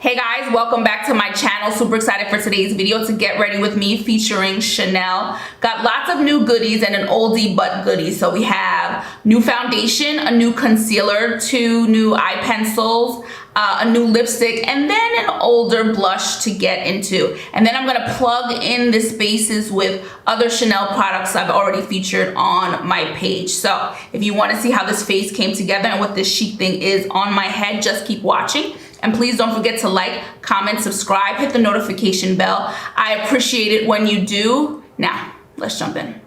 Hey guys, welcome back to my channel. Super excited for today's video to get ready with me featuring Chanel. Got lots of new goodies and an oldie but goodie. So we have new foundation, a new concealer, 2 new eye pencils, a new lipstick, and then an older blush to get into. And then I'm gonna plug in the spaces with other Chanel products I've already featured on my page. So if you wanna see how this face came together and what this chic thing is on my head, just keep watching. And please don't forget to like, comment, subscribe, hit the notification bell. I appreciate it when you do. Now, let's jump in.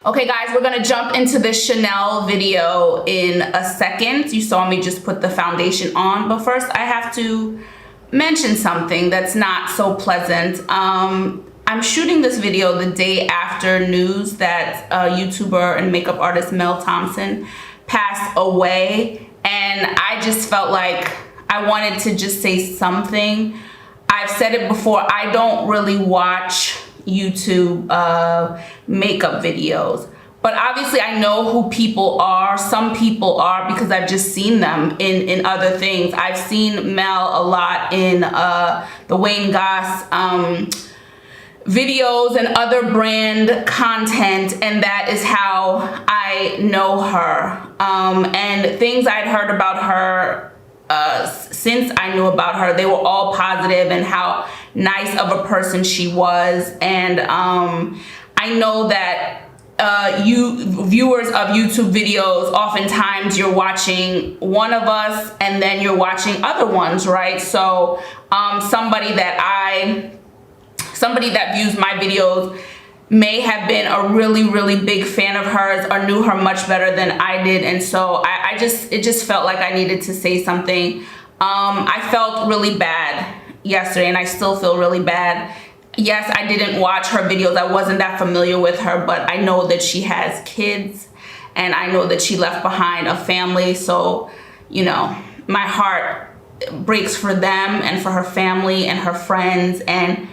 Okay guys, we're gonna jump into the Chanel video in a second. You saw me just put the foundation on, but first I have to mention something that's not so pleasant. I'm shooting this video the day after news that YouTuber and makeup artist Mel Thompson passed away, and I just felt like I wanted to just say something. I've said it before, I don't really watch YouTube makeup videos, but obviously I know who people are. Some people are because I've just seen them in other things. I've seen Mel a lot in the Wayne Goss videos and other brand content, and that is how I know her. And things I'd heard about her since I knew about her, they were all positive and how nice of a person she was. And I know that you viewers of YouTube videos, oftentimes you're watching one of us and then you're watching other ones, right? So somebody that views my videos may have been a really big fan of hers or knew her much better than I did, and so it just felt like I needed to say something. I felt really bad yesterday, and I still feel really bad. Yes, I didn't watch her videos. I wasn't that familiar with her, but I know that she has kids, and I know that she left behind a family. So, you know, my heart breaks for them and for her family and her friends and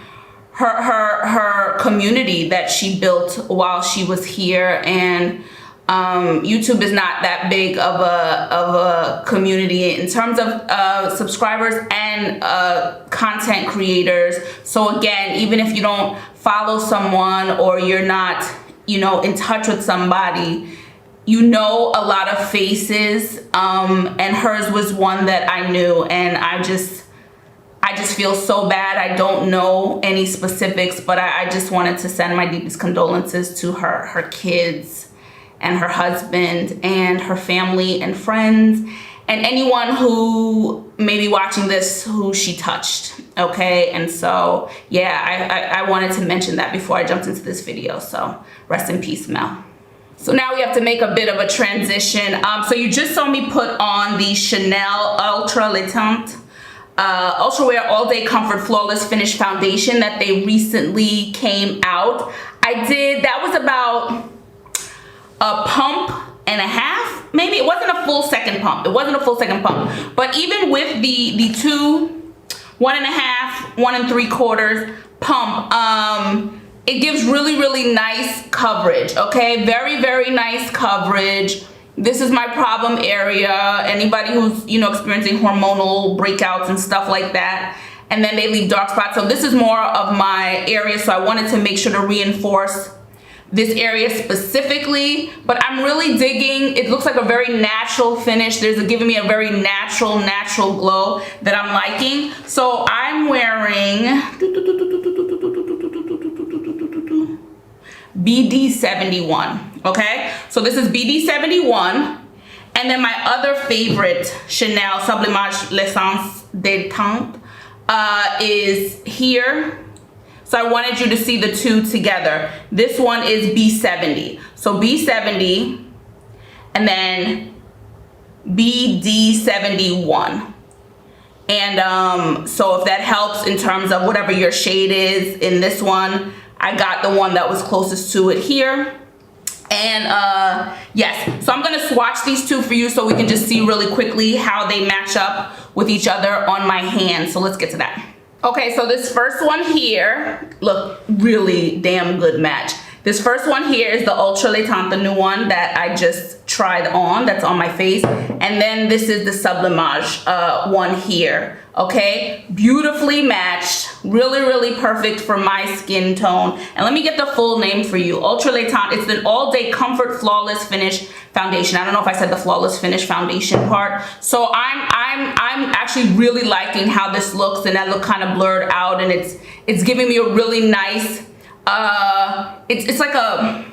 her community that she built while she was here. And YouTube is not that big of a community in terms of subscribers and content creators. So again, even if you don't follow someone or you're not, you know, in touch with somebody, you know a lot of faces, and hers was one that I knew, and I just feel so bad. I don't know any specifics, but I just wanted to send my deepest condolences to her kids and her husband and her family and friends and anyone who may be watching this who she touched, okay? And so, yeah, I wanted to mention that before I jumped into this video, so rest in peace, Mel. So now we have to make a bit of a transition. So you just saw me put on the Chanel Ultra Le Teint Ultra Wear All Day Comfort Flawless Finish Foundation that they recently came out. That was about a pump and a half, maybe. It wasn't a full second pump. It wasn't a full second pump. But even with the two, 1.5, 1 3/4 pump, it gives really, really nice coverage, okay? Very, very nice coverage. This is my problem area. Anybody who's, you know, experiencing hormonal breakouts and stuff like that, and then they leave dark spots. So this is more of my area, so I wanted to make sure to reinforce this area specifically. But I'm really digging, it looks like a very natural finish. There's giving me a very natural glow that I'm liking. So I'm wearing BD71, okay? So this is BD71. And then my other favorite Chanel Sublimage L'Essence de Teint is here. So I wanted you to see the two together. This one is B70. So B70 and then BD71. And so if that helps in terms of whatever your shade is in this one, I got the one that was closest to it here. And yes, so I'm gonna swatch these two for you so we can just see really quickly how they match up with each other on my hand. So let's get to that. Okay, so this first one here, look, really damn good match. This first one here is the Ultra Le Teint, the new one that I just tried on, that's on my face. And then this is the Sublimage one here, okay? Beautifully matched, really, really perfect for my skin tone. And let me get the full name for you. Ultra Le Teint, it's an all-day comfort flawless finish foundation. I don't know if I said the flawless finish foundation part. So I'm actually really liking how this looks, and that look kind of blurred out, and it's giving me a really nice, it's like a,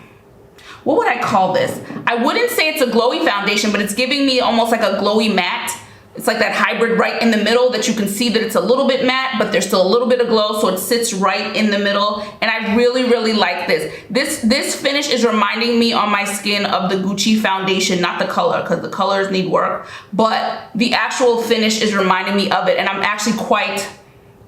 what would I call this? I wouldn't say it's a glowy foundation, but it's giving me almost like a glowy matte. It's like that hybrid right in the middle that you can see that it's a little bit matte, but there's still a little bit of glow, so it sits right in the middle. And I really, really like this. This finish is reminding me on my skin of the Gucci foundation, not the color, because the colors need work, but the actual finish is reminding me of it, and I'm actually quite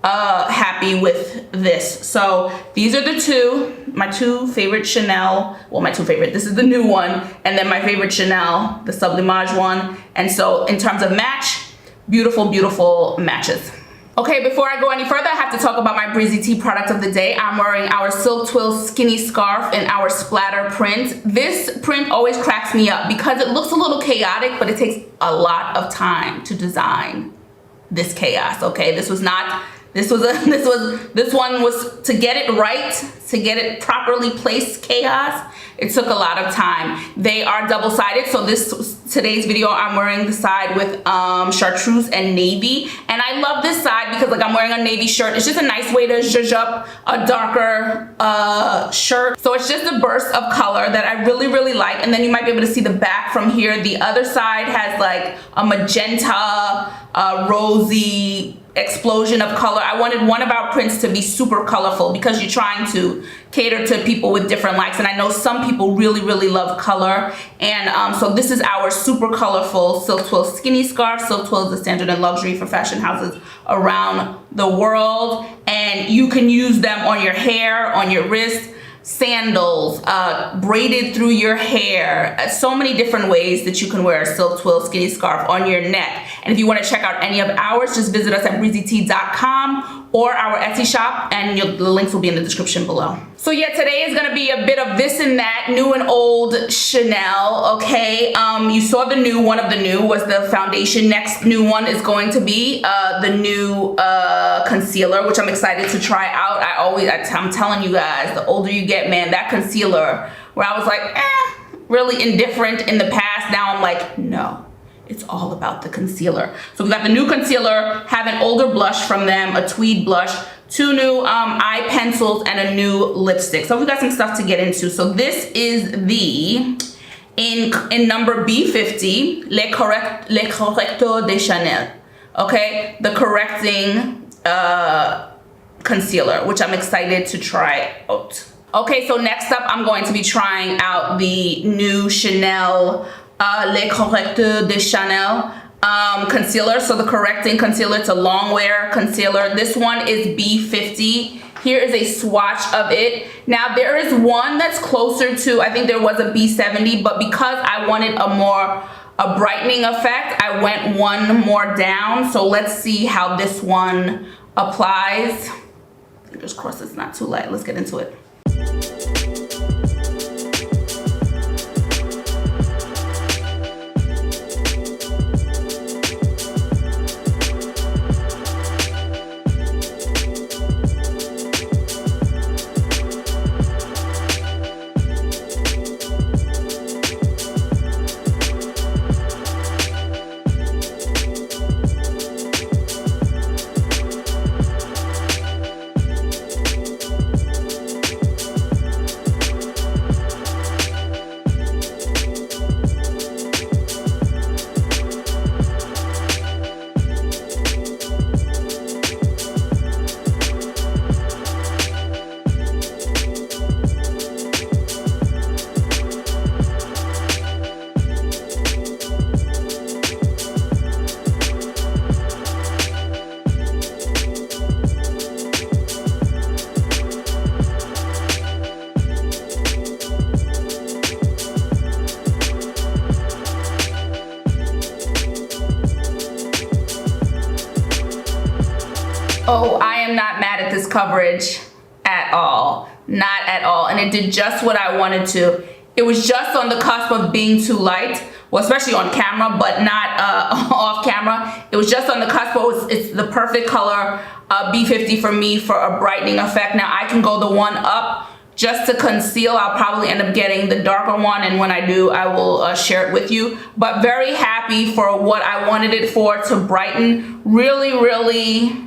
happy with this. So these are the two, my two favorite Chanel, well, my two favorite, this is the new one, and then my favorite Chanel, the Sublimage one. And so in terms of match, beautiful, beautiful matches. Okay, before I go any further, I have to talk about my Breezy Tee product of the day. I'm wearing our Silk Twill skinny scarf in our Splatter print. This print always cracks me up because it looks a little chaotic, but it takes a lot of time to design this chaos, okay? This one was to get it right, to get it properly placed chaos. It took a lot of time. They are double-sided, so today's video I'm wearing the side with chartreuse and navy, and I love this side because like I'm wearing a navy shirt. It's just a nice way to zhuzh up a darker shirt. So it's just a burst of color that I really, really like, and then you might be able to see the back from here. The other side has like a magenta, rosy explosion of color. I wanted one of our prints to be super colorful because you're trying to cater to people with different likes, and I know some people really, really love color. And so this is our super colorful Silk Twill skinny scarf. Silk Twill is the standard in luxury for fashion houses around the world, and you can use them on your hair, on your wrist, sandals, braided through your hair, so many different ways that you can wear a Silk Twill skinny scarf on your neck. And if you want to check out any of ours, just visit us at breezytee.com or our Etsy shop, and the links will be in the description below. So yeah, today is gonna be a bit of this and that, new and old Chanel, okay? You saw the new, one of the new was the foundation. Next new one is going to be the new concealer, which I'm excited to try out. I'm telling you guys, the older you get, man, that concealer, where I was like, really indifferent in the past, now I'm like, no. It's all about the concealer. So we got the new concealer, have an older blush from them, a Tweed blush, two new eye pencils, and a new lipstick. So we got some stuff to get into. So this is the in number B50, Les Correcteurs de Chanel. Okay, the correcting concealer, which I'm excited to try out. Okay, so next up, I'm going to be trying out the new Chanel Les Correcteurs de Chanel concealer. So the correcting concealer, it's a Longwear concealer. This one is B50. Here is a swatch of it. Now there is one that's closer to, I think there was a B70, but because I wanted a brightening effect, I went one more down. So let's see how this one applies. Fingers crossed it's not too light. Let's get into it. Oh, I am not mad at this coverage at all. Not at all. And it did just what I wanted to. It was just on the cusp of being too light. Well, especially on camera, but not off camera. It was just on the cusp, but it's the perfect color, B50 for me for a brightening effect. Now I can go the one up just to conceal. I'll probably end up getting the darker one, and when I do, I will share it with you. But very happy for what I wanted it for, to brighten. Really, really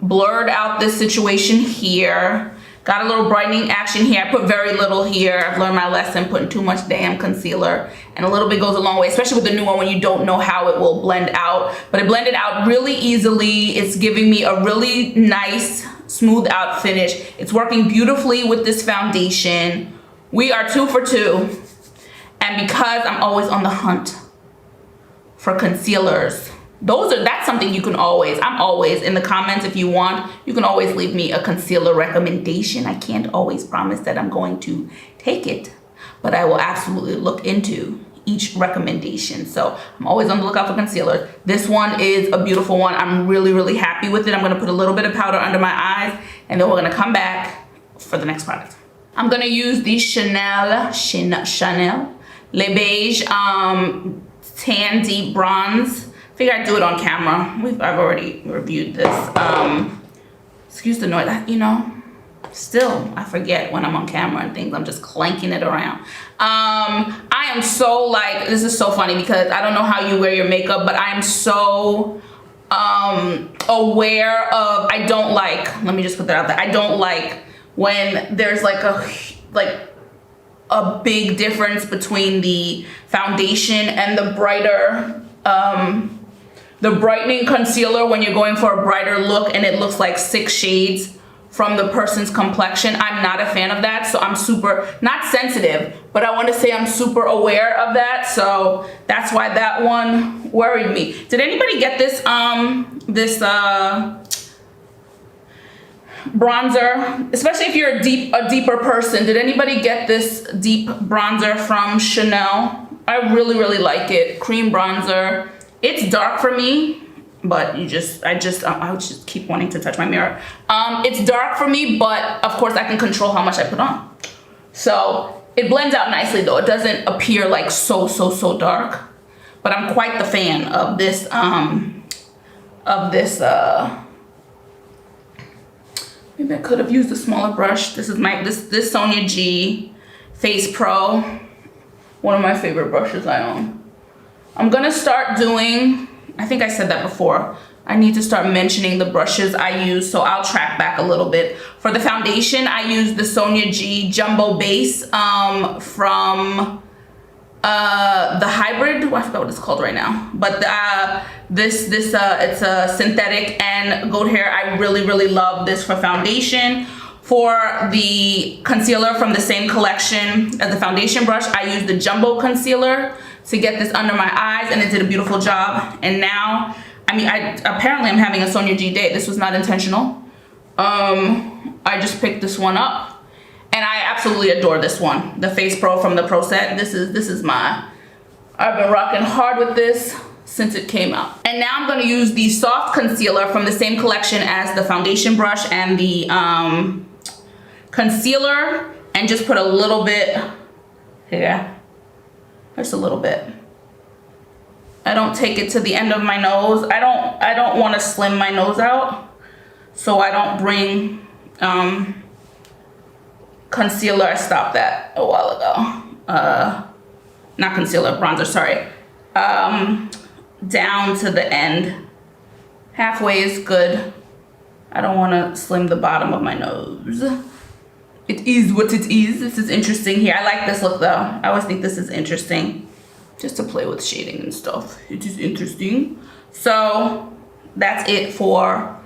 blurred out this situation here. Got a little brightening action here. I put very little here. I've learned my lesson, putting too much damn concealer. And a little bit goes a long way, especially with the new one when you don't know how it will blend out. But it blended out really easily. It's giving me a really nice, smooth out finish. It's working beautifully with this foundation. We are 2 for 2. And because I'm always on the hunt for concealers, that's something you can always, I'm always in the comments, if you want, you can always leave me a concealer recommendation. I can't always promise that I'm going to take it, but I will absolutely look into each recommendation. So I'm always on the lookout for concealers. This one is a beautiful one. I'm really, really happy with it. I'm gonna put a little bit of powder under my eyes, and then we're gonna come back for the next product. I'm gonna use the Chanel Les Beige Tan Deep Bronze. Figure I'd do it on camera. I've already reviewed this. Excuse the noise, you know, still I forget when I'm on camera and things. I'm just clanking it around. I am so like, this is so funny because I don't know how you wear your makeup, but I am so aware of, I don't like, let me just put that out there. I don't like when there's like a big difference between the foundation and the brighter, the brightening concealer when you're going for a brighter look and it looks like 6 shades from the person's complexion. I'm not a fan of that, so I'm super, not sensitive, but I want to say I'm super aware of that, so that's why that one worried me. Did anybody get this bronzer, especially if you're a deeper person? Did anybody get this deep bronzer from Chanel? I really, really like it. Cream bronzer. It's dark for me, but I just keep wanting to touch my mirror. It's dark for me, but of course I can control how much I put on. So it blends out nicely though. It doesn't appear like so dark, but I'm quite the fan of this, maybe I could have used a smaller brush. This is this Sonia G Face Pro, one of my favorite brushes I own. I'm gonna start doing, I think I said that before, I need to start mentioning the brushes I use, so I'll track back a little bit. For the foundation, I use the Sonia G Jumbo Base from the hybrid, I forgot what it's called right now, but it's a synthetic and goat hair. I really love this for foundation. For the concealer from the same collection as the foundation brush, I used the jumbo concealer to get this under my eyes, and it did a beautiful job. And now, I mean, apparently I'm having a Sonia G day. This was not intentional. I just picked this one up. And I absolutely adore this one, the Face Pro from the Pro Set. This is my, I've been rocking hard with this since it came out. And now I'm gonna use the soft concealer from the same collection as the foundation brush and the concealer, and just put a little bit here, just a little bit. I don't take it to the end of my nose. I don't want to slim my nose out, so I don't bring concealer. I stopped that a while ago. Not concealer, bronzer, sorry. Down to the end. Halfway is good. I don't want to slim the bottom of my nose. It is what it is. This is interesting here. I like this look though. I always think this is interesting, just to play with shading and stuff. It is interesting. So that's it for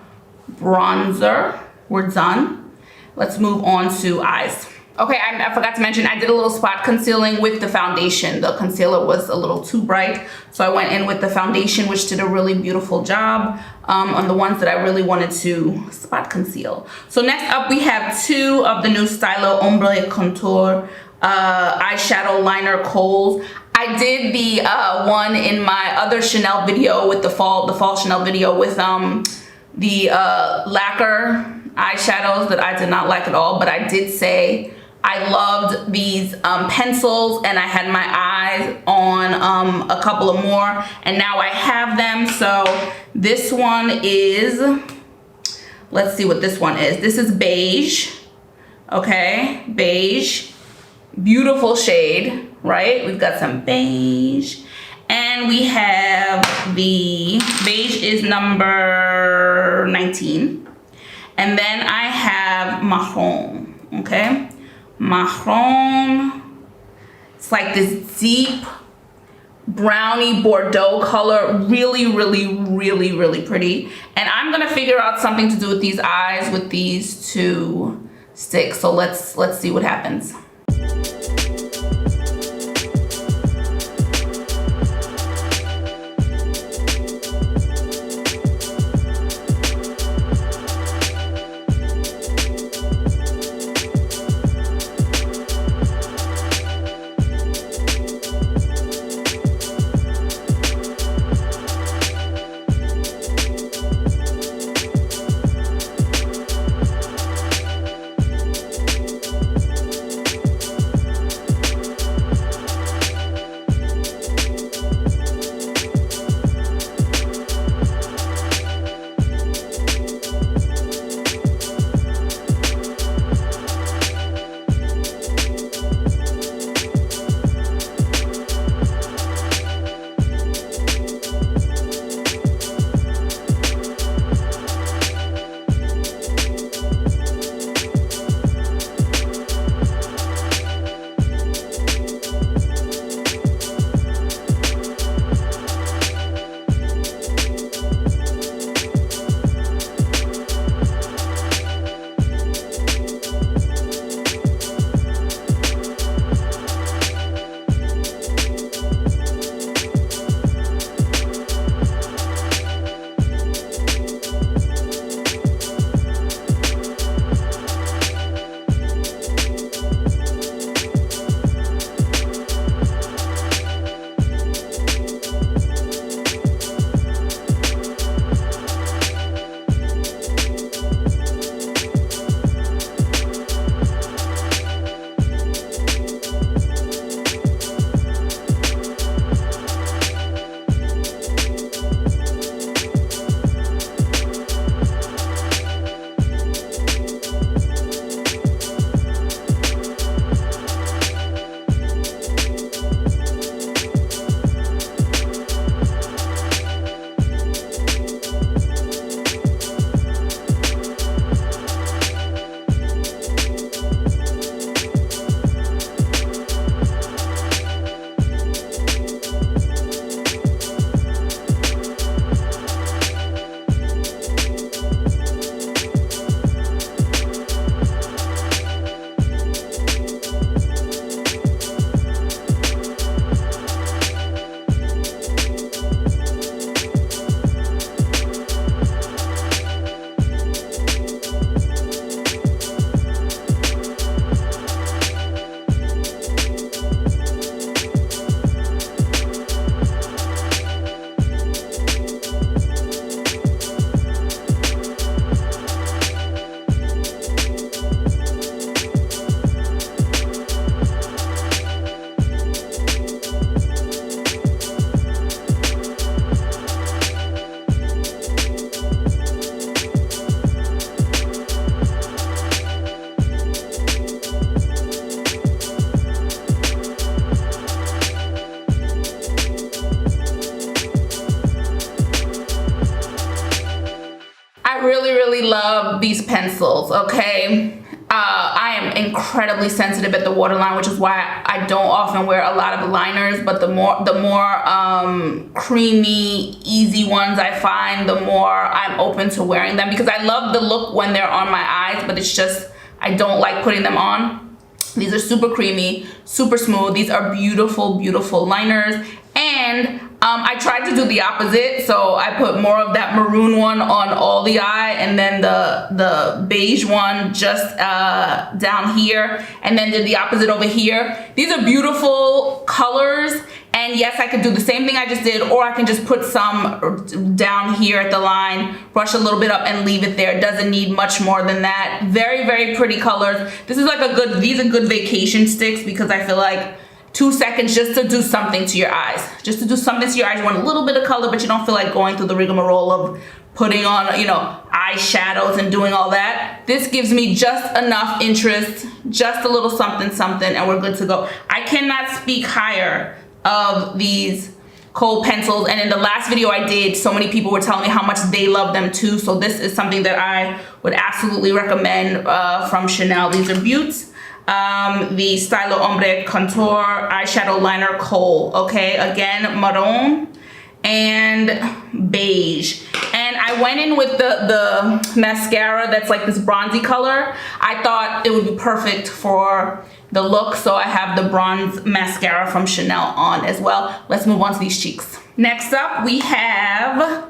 bronzer. We're done. Let's move on to eyes. Okay, I forgot to mention, I did a little spot concealing with the foundation. The concealer was a little too bright, so I went in with the foundation, which did a really beautiful job on the ones that I really wanted to spot conceal. So next up, we have two of the new Stylo Ombre Contour eyeshadow liner Khol. I did the one in my other Chanel video with the fall Chanel video with the lacquer eyeshadows that I did not like at all, but I did say I loved these pencils, and I had my eyes on a couple of more, and now I have them. So this one is, let's see what this one is. This is Beige, okay, Beige, beautiful shade, right? We've got some beige, and we have the Beige is number 19. And then I have Marron, okay? Marron, it's like this deep brownie Bordeaux color, really pretty. And I'm gonna figure out something to do with these eyes with these two sticks. So let's see what happens. really love these pencils, okay? I am incredibly sensitive at the waterline, which is why I don't often wear a lot of liners, but the more creamy, easy ones I find, the more I'm open to wearing them, because I love the look when they're on my eyes, but it's just, I don't like putting them on. These are super creamy, super smooth. These are beautiful, beautiful liners. And I tried to do the opposite, so I put more of that maroon one on all the eye, and then the beige one just down here, and then did the opposite over here. These are beautiful colors, and yes, I could do the same thing I just did, or I can just put some down here at the line, brush a little bit up, and leave it there. It doesn't need much more than that. Very, very pretty colors. This is like a good, these are good vacation sticks, because I feel like 2 seconds just to do something to your eyes. Just to do something to your eyes. You want a little bit of color, but you don't feel like going through the rigmarole of putting on, you know, eyeshadows and doing all that. This gives me just enough interest, just a little something, something, and we're good to go. I cannot speak higher of these Khol pencils, and in the last video I did, so many people were telling me how much they love them too, so this is something that I would absolutely recommend from Chanel. These are beauts. The Stylo Ombre Contour Eyeshadow Liner Khol, okay? Again, Marron and Beige. And I went in with the mascara that's like this bronzy color. I thought it would be perfect for the look, so I have the bronze mascara from Chanel on as well. Let's move on to these cheeks. Next up, we have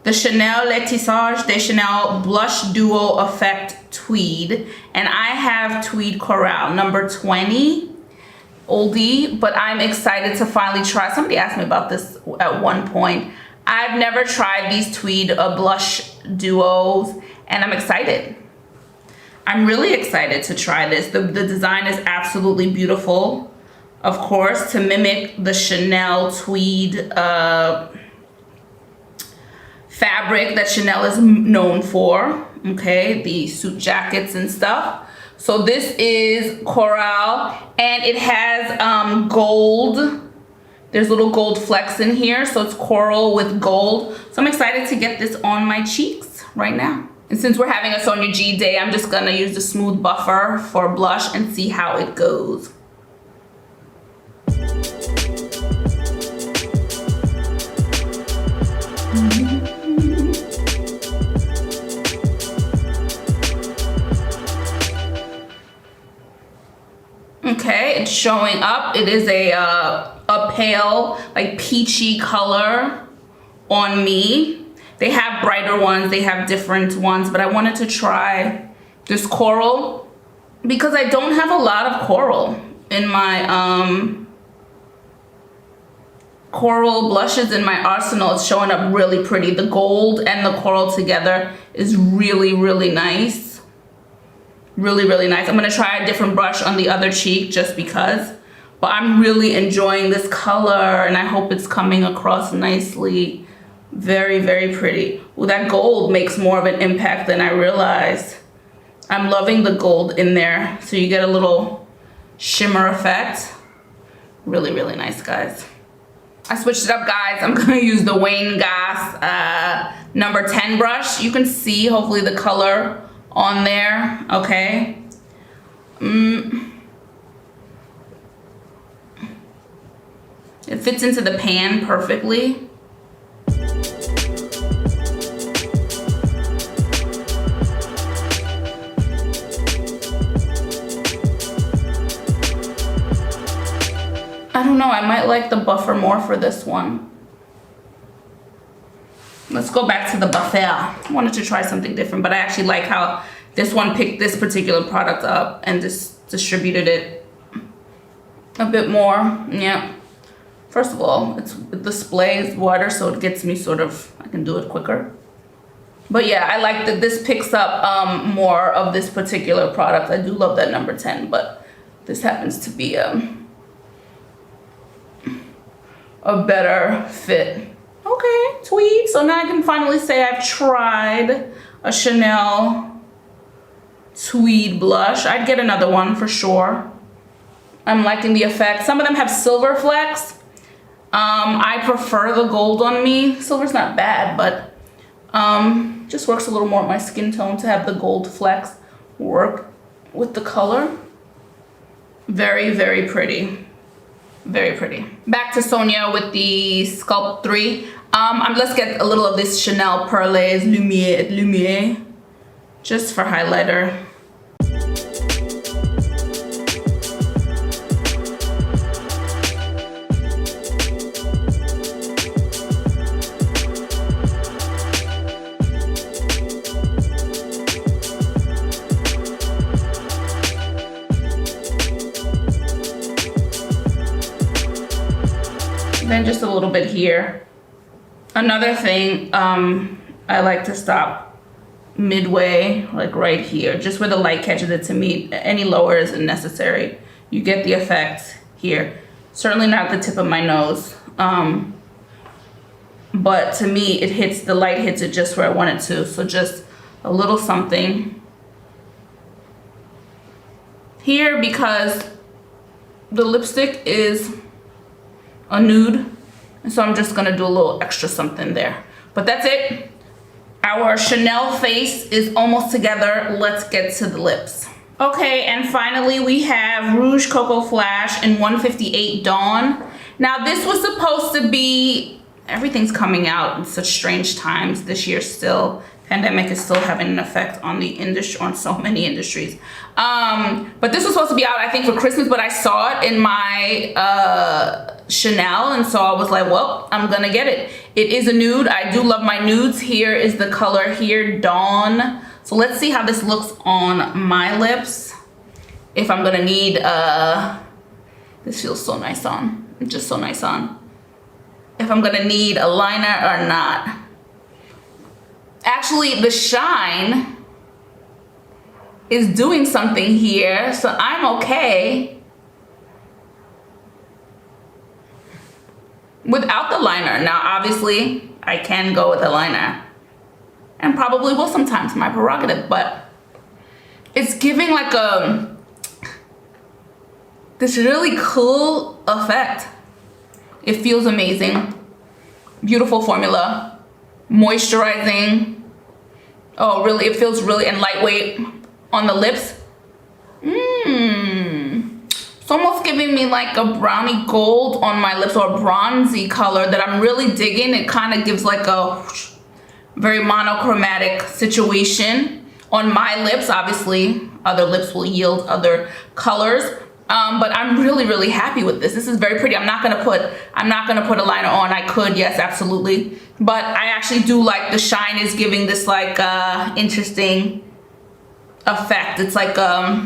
the Chanel Les Tissages de Chanel Blush Duo Effect Tweed, and I have Tweed Corail number 20, oldie, but I'm excited to finally try. Somebody asked me about this at one point. I've never tried these Tweed blush duos, and I'm excited. I'm really excited to try this. The design is absolutely beautiful, of course, to mimic the Chanel Tweed fabric that Chanel is known for, okay, the suit jackets and stuff. So this is Corail, and it has gold. There's little gold flecks in here, so it's coral with gold. So I'm excited to get this on my cheeks right now. And since we're having a Sonia G day, I'm just gonna use the smooth buffer for blush and see how it goes. Okay, it's showing up. It is a pale, like peachy color on me. They have brighter ones, they have different ones, but I wanted to try this coral because I don't have a lot of coral in my coral blushes in my arsenal. It's showing up really pretty. The gold and the coral together is really, really nice. Really, really nice. I'm gonna try a different brush on the other cheek just because, but I'm really enjoying this color and I hope it's coming across nicely. Very, very pretty. Well, that gold makes more of an impact than I realized. I'm loving the gold in there, so you get a little shimmer effect. Really, really nice, guys. I switched it up, guys. I'm gonna use the Wayne Goss number 10 brush. You can see hopefully the color on there, okay? It fits into the pan perfectly. I don't know, I might like the buffer more for this one. Let's go back to the buffer. I wanted to try something different, but I actually like how this one picked this particular product up and just distributed it a bit more. Yeah. First of all, it displays water, so it gets me sort of, I can do it quicker. But yeah, I like that this picks up more of this particular product. I do love that number 10, but this happens to be a better fit. Okay, Tweed. So now I can finally say I've tried a Chanel Tweed blush. I'd get another one for sure. I'm liking the effect. Some of them have silver flecks. I prefer the gold on me. Silver's not bad, but Just works a little more with my skin tone to have the gold flecks work with the color. Very, very pretty. Very pretty. Back to Sonia with the Sculpt 3. Let's get a little of this Chanel Perles Lumiere, just for highlighter. Then just a little bit here. Another thing, I like to stop midway, like right here, just where the light catches it. To me, any lower isn't necessary. You get the effect here. Certainly not the tip of my nose, but to me, it hits, the light hits it just where I want it to. So just a little something here, because the lipstick is a nude, and so I'm just gonna do a little extra something there. But that's it. Our Chanel face is almost together. Let's get to the lips. Okay, and finally we have Rouge Coco Flash in 158 Dawn. Now this was supposed to be, everything's coming out in such strange times this year still. Pandemic is still having an effect on the industry, on so many industries. But this was supposed to be out, I think, for Christmas, but I saw it in my Chanel, and so I was like, well, I'm gonna get it. It is a nude. I do love my nudes. Here is the color here, Dawn. So let's see how this looks on my lips. If I'm gonna need, this feels so nice on, just so nice on. If I'm gonna need a liner or not. Actually, the shine is doing something here, so I'm okay without the liner. Now, obviously, I can go with a liner, and probably will sometimes, my prerogative, but it's giving like this really cool effect. It feels amazing. Beautiful formula. Moisturizing. Oh, really, it feels really, and lightweight on the lips. It's almost giving me like a brownie gold on my lips, or a bronzy color that I'm really digging. It kind of gives like a very monochromatic situation on my lips. Obviously, other lips will yield other colors. But I'm really, really happy with this. This is very pretty. I'm not gonna put a liner on. I could, yes, absolutely. But I actually do like the shine is giving this like interesting effect. It's like,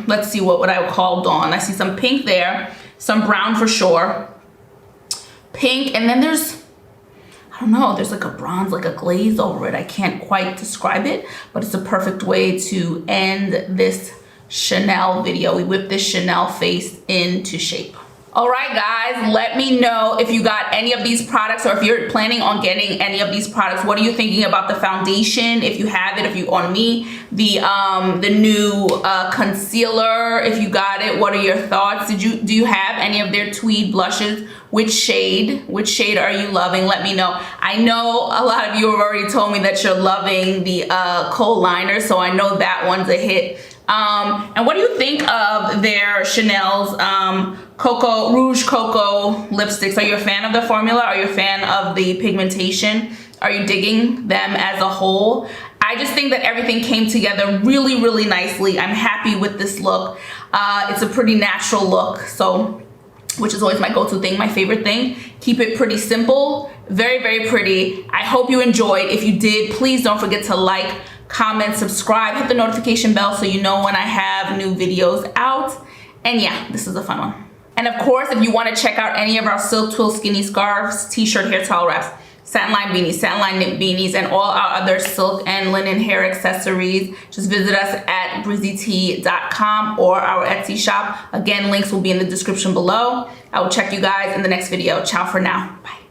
let's see, what would I call Dawn? I see some pink there, some brown for sure. Pink, and then there's, I don't know, there's like a bronze, like a glaze over it. I can't quite describe it, but it's a perfect way to end this Chanel video. We whipped this Chanel face into shape. All right, guys, let me know if you got any of these products, or if you're planning on getting any of these products. What are you thinking about the foundation? If you have it, if you, on me, the new concealer, if you got it, what are your thoughts? Do you have any of their Tweed blushes? Which shade are you loving? Let me know. I know a lot of you have already told me that you're loving the Khol liner, so I know that one's a hit. And what do you think of their Chanel's Rouge Coco lipsticks? Are you a fan of the formula? Are you a fan of the pigmentation? Are you digging them as a whole? I just think that everything came together really, really nicely. I'm happy with this look. It's a pretty natural look, so, which is always my go-to thing, my favorite thing. Keep it pretty simple, very, very pretty. I hope you enjoyed. If you did, please don't forget to like, comment, subscribe, hit the notification bell so you know when I have new videos out. And yeah, this is a fun one. And of course, if you want to check out any of our silk twill skinny scarves, t-shirt, hair towel wraps, satin line beanies, satin line knit beanies, and all our other silk and linen hair accessories, just visit us at breezytee.com or our Etsy shop. Again, links will be in the description below. I will check you guys in the next video. Ciao for now. Bye.